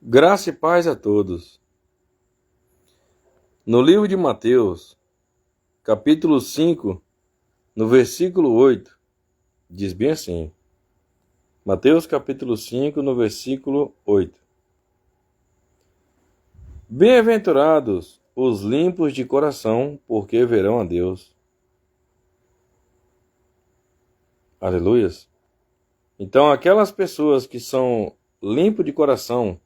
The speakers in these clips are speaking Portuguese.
Graça e paz a todos. No livro de Mateus, capítulo 5, no versículo 8, diz bem assim. Mateus capítulo 5, no versículo 8. Bem-aventurados os limpos de coração, porque verão a Deus. Aleluias. Então, aquelas pessoas que são limpas de coração,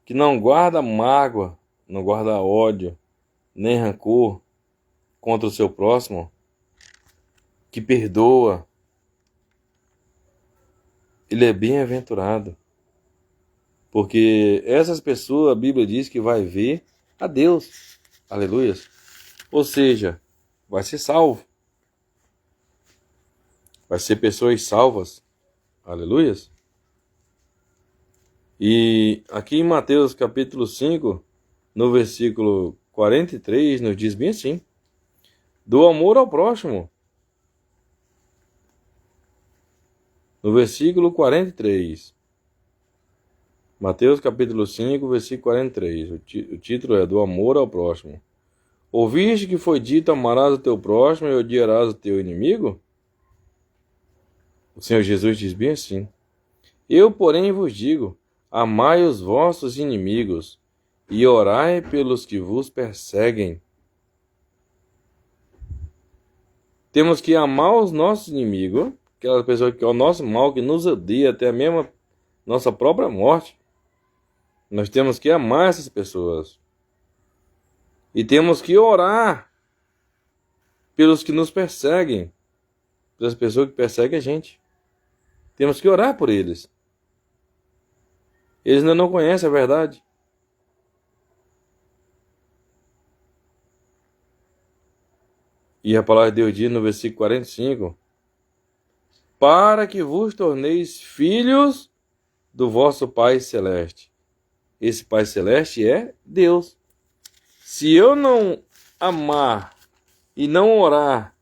que não guarda mágoa, não guarda ódio, nem rancor contra o seu próximo, que perdoa, ele é bem-aventurado. Porque essas pessoas, a Bíblia diz que vai ver a Deus. Aleluias. Ou seja, vai ser salvo. Vai ser pessoas salvas. Aleluias. E aqui em Mateus capítulo 5, no versículo 43, nos diz bem assim: do amor ao próximo. No versículo 43. Mateus capítulo 5, versículo 43. O título é do amor ao próximo. Ouviste que foi dito: amarás o teu próximo e odiarás o teu inimigo? O Senhor Jesus diz bem assim: eu, porém, vos digo, amai os vossos inimigos e orai pelos que vos perseguem. Temos que amar os nossos inimigos, aquela pessoa que é o nosso mal, que nos odeia até mesmo a nossa própria morte. Nós temos que amar essas pessoas. E temos que orar pelos que nos perseguem, pelas pessoas que perseguem a gente. Temos que orar por eles. Eles ainda não conhecem a verdade. E a palavra de Deus diz no versículo 45: para que vos torneis filhos do vosso Pai Celeste. Esse Pai Celeste é Deus. Se eu não amar e não orar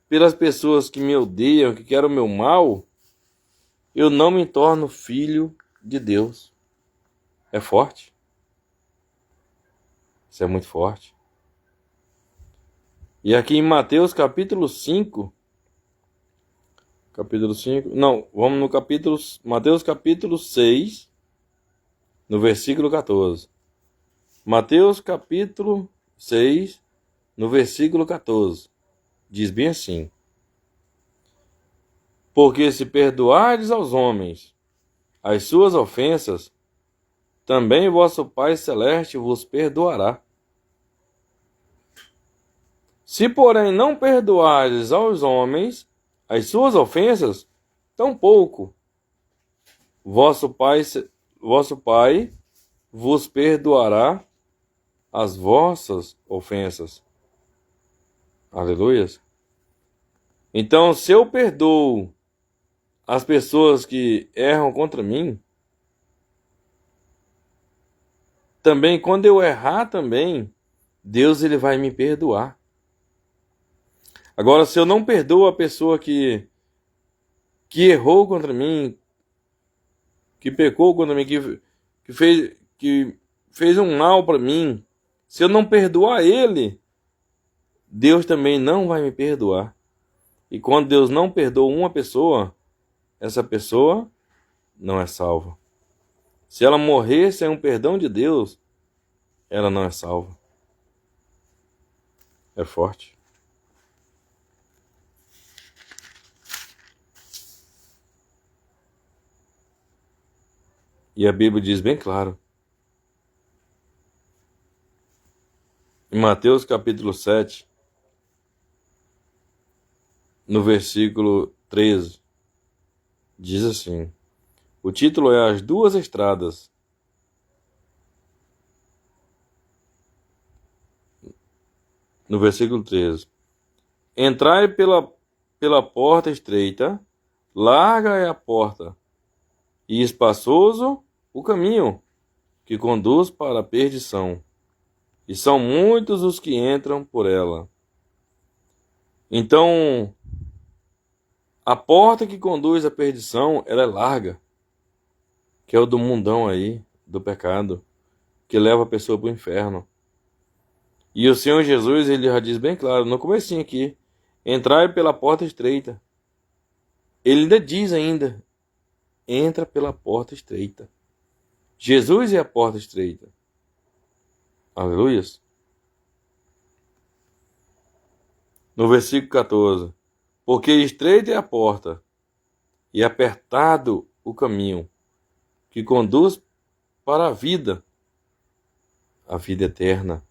pelas pessoas que me odeiam, que querem o meu mal, eu não me torno filho de Deus. É forte. Isso é muito forte. E aqui em Mateus capítulo 5, vamos no capítulo, Mateus capítulo 6, no versículo 14. Mateus capítulo 6, no versículo 14, diz bem assim: porque se perdoardes aos homens as suas ofensas, também vosso Pai Celeste vos perdoará. Se, porém, não perdoardes aos homens as suas ofensas, tampouco vosso Pai vos perdoará as vossas ofensas. Aleluias. Então, se eu perdoo as pessoas que erram contra mim, também quando eu errar também, Deus ele vai me perdoar. Agora, se eu não perdoo a pessoa que errou contra mim, que pecou contra mim, que fez um mal para mim, se eu não perdoar ele, Deus também não vai me perdoar. E quando Deus não perdoa uma pessoa, essa pessoa não é salva. Se ela morrer sem um perdão de Deus, ela não é salva. É forte. E a Bíblia diz bem claro. Em Mateus capítulo 7, no versículo 13, diz assim. O título é As Duas Estradas. No versículo 13. Entrai pela porta estreita, larga é a porta, e espaçoso o caminho que conduz para a perdição, e são muitos os que entram por ela. Então, a porta que conduz à perdição, ela é larga, que é o do mundão aí, do pecado, que leva a pessoa para o inferno. E o Senhor Jesus, ele já diz bem claro, no comecinho aqui, entrai pela porta estreita. Ele ainda diz ainda, entra pela porta estreita. Jesus é a porta estreita. Aleluias. No versículo 14, porque estreita é a porta e apertado o caminho que conduz para a vida eterna.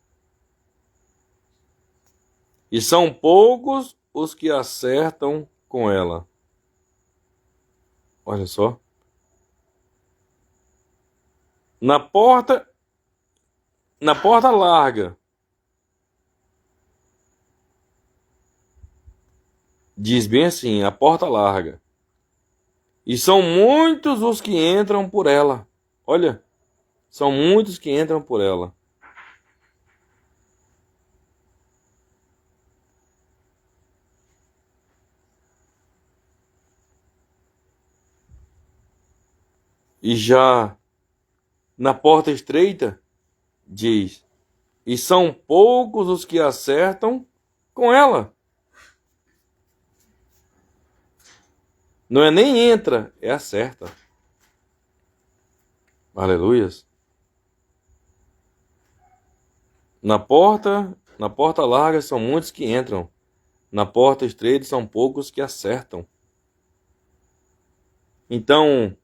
E são poucos os que acertam com ela. Olha só. Na porta larga, diz bem assim, a porta larga. E são muitos os que entram por ela. Olha, são muitos que entram por ela. E já na porta estreita, diz, e são poucos os que acertam com ela. Não é nem entra, é acerta. Aleluias. Na porta larga são muitos que entram. Na porta estreita são poucos que acertam. Então,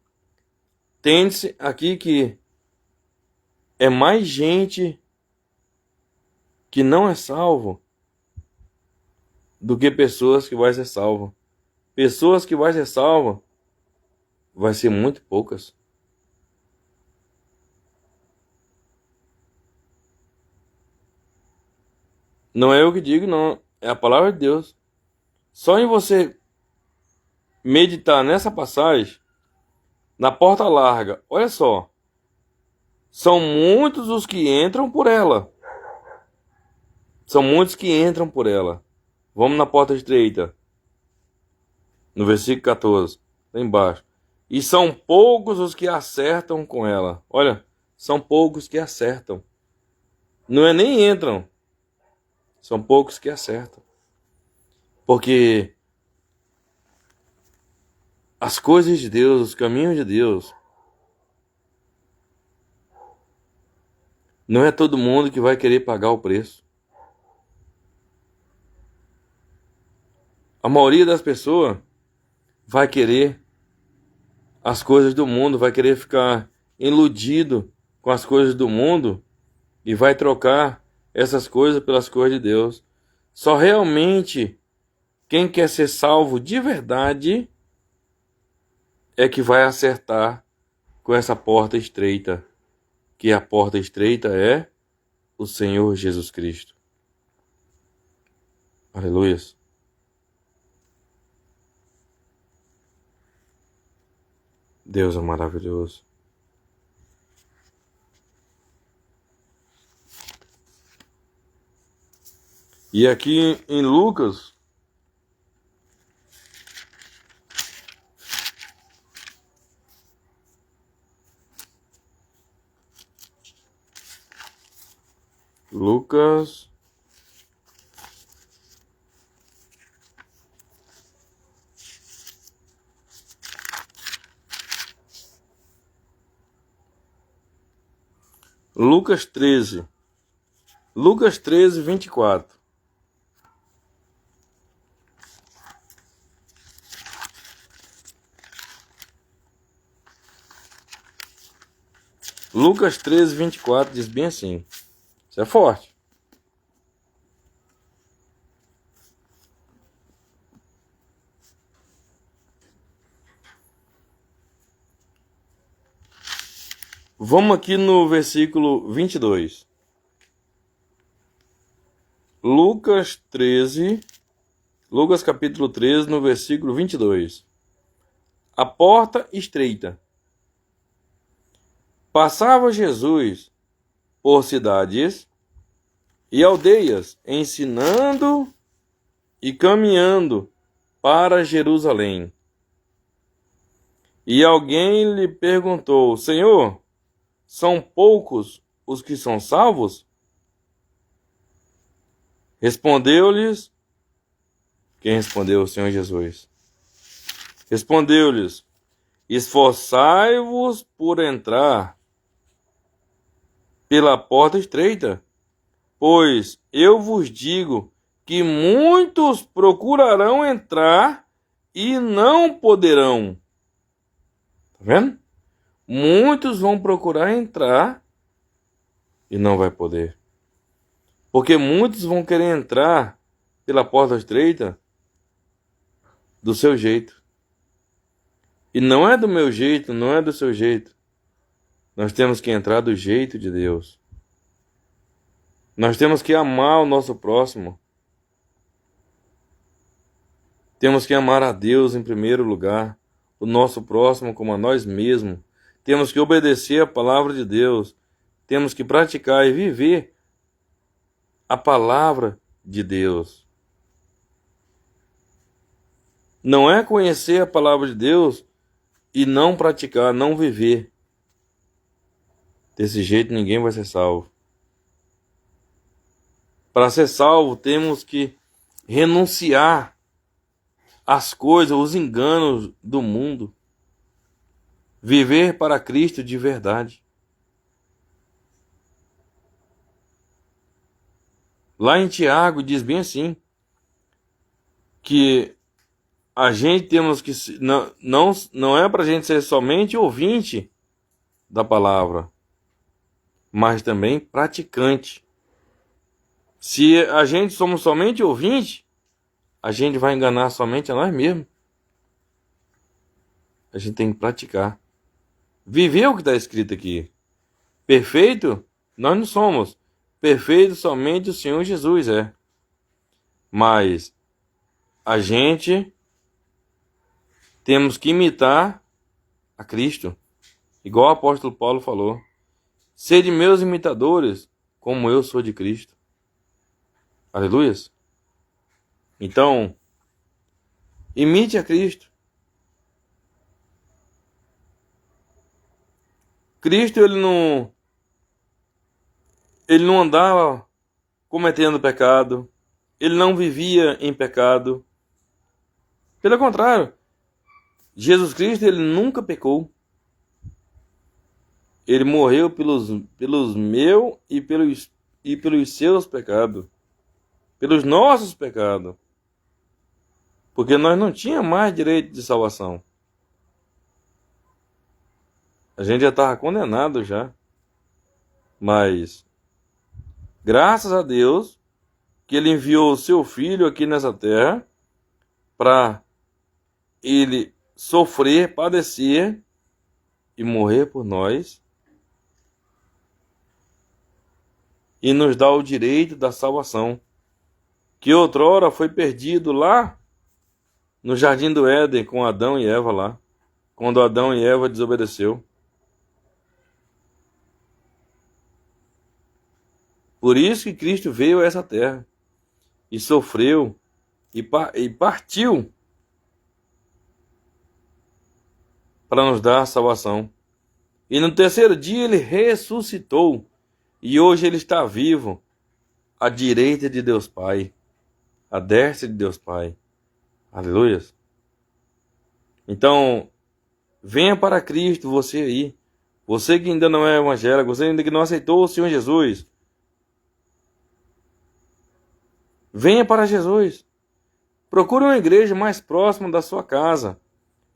entende-se aqui que é mais gente que não é salvo do que pessoas que vai ser salvo. Pessoas que vai ser salvo vai ser muito poucas. Não é eu que digo, não. É a palavra de Deus. Só em você meditar nessa passagem, na porta larga, olha só. São muitos os que entram por ela. São muitos que entram por ela. Vamos na porta estreita. No versículo 14, lá embaixo. E são poucos os que acertam com ela. Olha, são poucos que acertam. Não é nem entram. São poucos que acertam. Porque as coisas de Deus, os caminhos de Deus, não é todo mundo que vai querer pagar o preço. A maioria das pessoas vai querer as coisas do mundo, vai querer ficar iludido com as coisas do mundo e vai trocar essas coisas pelas coisas de Deus. Só realmente quem quer ser salvo de verdade é que vai acertar com essa porta estreita, que a porta estreita é o Senhor Jesus Cristo. Aleluia. Deus é maravilhoso. E aqui em Lucas, Lucas 13. Lucas 13, 24. Lucas 13, 24 diz bem assim. Isso é forte. Vamos aqui no versículo 22. Lucas capítulo 13, no versículo 22. A porta estreita. Passava Jesus por cidades e aldeias, ensinando e caminhando para Jerusalém. E alguém lhe perguntou: Senhor, são poucos os que são salvos? Respondeu-lhes, quem respondeu? O Senhor Jesus. Respondeu-lhes: esforçai-vos por entrar pela porta estreita, pois eu vos digo que muitos procurarão entrar e não poderão. Tá vendo? Muitos vão procurar entrar e não vai poder. Porque muitos vão querer entrar pela porta estreita do seu jeito. E não é do meu jeito, não é do seu jeito. Nós temos que entrar do jeito de Deus. Nós temos que amar o nosso próximo. Temos que amar a Deus em primeiro lugar, o nosso próximo como a nós mesmos. Temos que obedecer a palavra de Deus. Temos que praticar e viver a palavra de Deus. Não é conhecer a palavra de Deus e não praticar, não viver. Desse jeito ninguém vai ser salvo. Para ser salvo, temos que renunciar às coisas, os enganos do mundo. Viver para Cristo de verdade. Lá em Tiago diz bem assim, que a gente temos que não é para a gente ser somente ouvinte da palavra, mas também praticante. Se a gente somos somente ouvinte, a gente vai enganar somente a nós mesmos. A gente tem que praticar. Viver o que está escrito aqui. Perfeito? Nós não somos. Perfeito somente o Senhor Jesus é. Mas a gente temos que imitar a Cristo. Igual o apóstolo Paulo falou. Sede meus imitadores, como eu sou de Cristo. Aleluias. Então, imite a Cristo. Cristo, ele não andava cometendo pecado. Ele não vivia em pecado. Pelo contrário, Jesus Cristo, ele nunca pecou. Ele morreu pelos meus e pelos seus pecados. Pelos nossos pecados. Porque nós não tínhamos mais direito de salvação. A gente já estava condenado já. Mas, graças a Deus, que Ele enviou o seu Filho aqui nessa terra para Ele sofrer, padecer e morrer por nós e nos dar o direito da salvação, que outrora foi perdido lá no Jardim do Éden com Adão e Eva lá, quando Adão e Eva desobedeceu. Por isso que Cristo veio a essa terra e sofreu e partiu para nos dar a salvação. E no terceiro dia ele ressuscitou e hoje ele está vivo à direita de Deus Pai, à destra de Deus Pai. Aleluia. Então, venha para Cristo, você aí. Você que ainda não é evangélico, você ainda que não aceitou o Senhor Jesus. Venha para Jesus. Procure uma igreja mais próxima da sua casa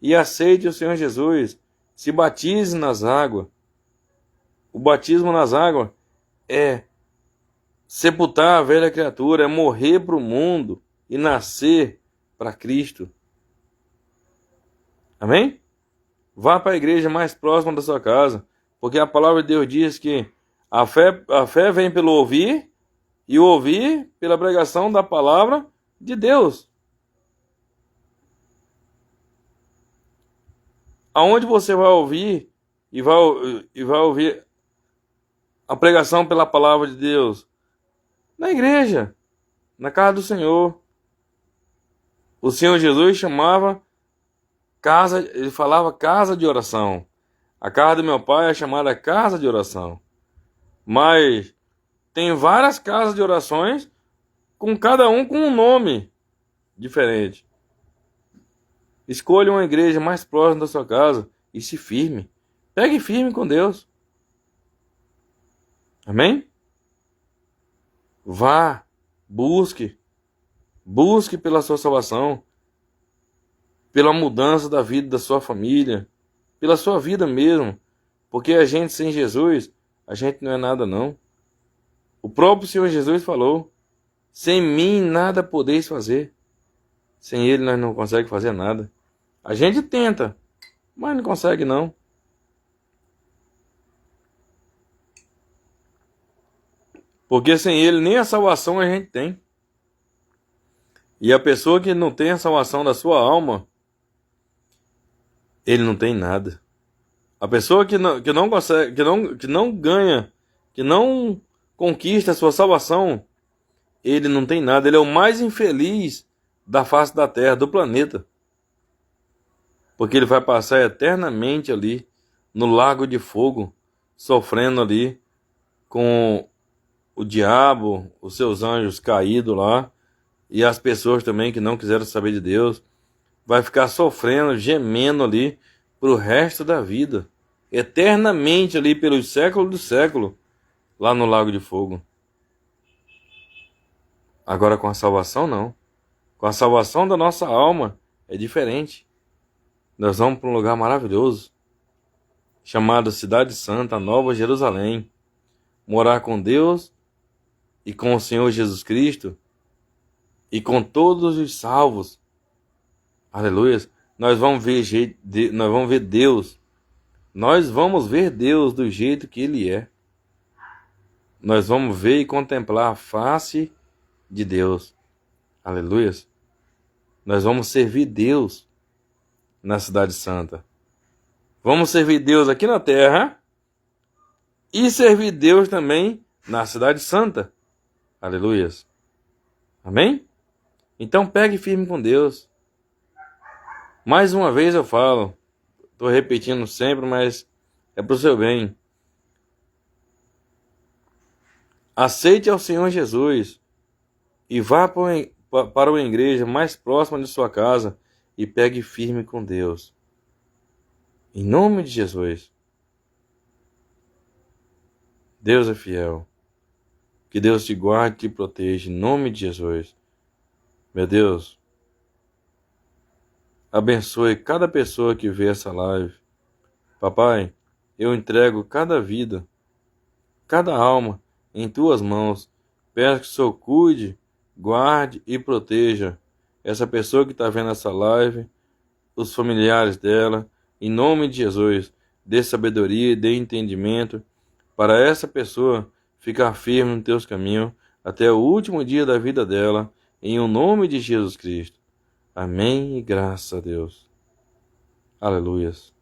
e aceite o Senhor Jesus. Se batize nas águas. O batismo nas águas é sepultar a velha criatura, é morrer para o mundo e nascer para Cristo. Amém? Vá para a igreja mais próxima da sua casa, porque a palavra de Deus diz que a fé vem pelo ouvir e o ouvir pela pregação da palavra de Deus. Aonde você vai ouvir e vai ouvir a pregação pela palavra de Deus? Na igreja, na casa do Senhor. O Senhor Jesus chamava ele falava casa de oração. A casa do meu pai é chamada casa de oração. Mas tem várias casas de orações, com cada um com um nome diferente. Escolha uma igreja mais próxima da sua casa e se firme. Pegue firme com Deus. Amém? Vá, busque pela sua salvação, pela mudança da vida da sua família, pela sua vida mesmo, porque a gente sem Jesus, a gente não é nada não. O próprio Senhor Jesus falou: sem mim nada podeis fazer. Sem Ele nós não conseguimos fazer nada. A gente tenta, mas não consegue não. Porque sem Ele nem a salvação a gente tem. E a pessoa que não tem a salvação da sua alma, ele não tem nada. A pessoa que não consegue, que não ganha, que não conquista a sua salvação, ele não tem nada. Ele é o mais infeliz da face da terra, do planeta. Porque ele vai passar eternamente ali no lago de fogo, sofrendo ali com o diabo, os seus anjos caídos lá, e as pessoas também que não quiseram saber de Deus, vai ficar sofrendo, gemendo ali pro resto da vida, eternamente ali pelos séculos do século, lá no lago de fogo. Agora com a salvação não. Com a salvação da nossa alma é diferente. Nós vamos para um lugar maravilhoso, chamado Cidade Santa, Nova Jerusalém, morar com Deus e com o Senhor Jesus Cristo e com todos os salvos. Aleluia. Nós vamos ver Deus. Nós vamos ver Deus do jeito que Ele é. Nós vamos ver e contemplar a face de Deus. Aleluia. Nós vamos servir Deus na Cidade Santa. Vamos servir Deus aqui na terra e servir Deus também na Cidade Santa. Aleluia. Amém? Então pegue firme com Deus. Mais uma vez eu falo, estou repetindo sempre, mas é para o seu bem. Aceite ao Senhor Jesus e vá para uma igreja mais próxima de sua casa e pegue firme com Deus. Em nome de Jesus. Deus é fiel. Que Deus te guarde e te proteja em nome de Jesus. Meu Deus, abençoe cada pessoa que vê essa live. Papai, eu entrego cada vida, cada alma em tuas mãos. Peço que o Senhor cuide, guarde e proteja essa pessoa que está vendo essa live, os familiares dela. Em nome de Jesus, dê sabedoria e dê entendimento para essa pessoa ficar firme nos teus caminhos até o último dia da vida dela, em o nome de Jesus Cristo. Amém e graças a Deus. Aleluias.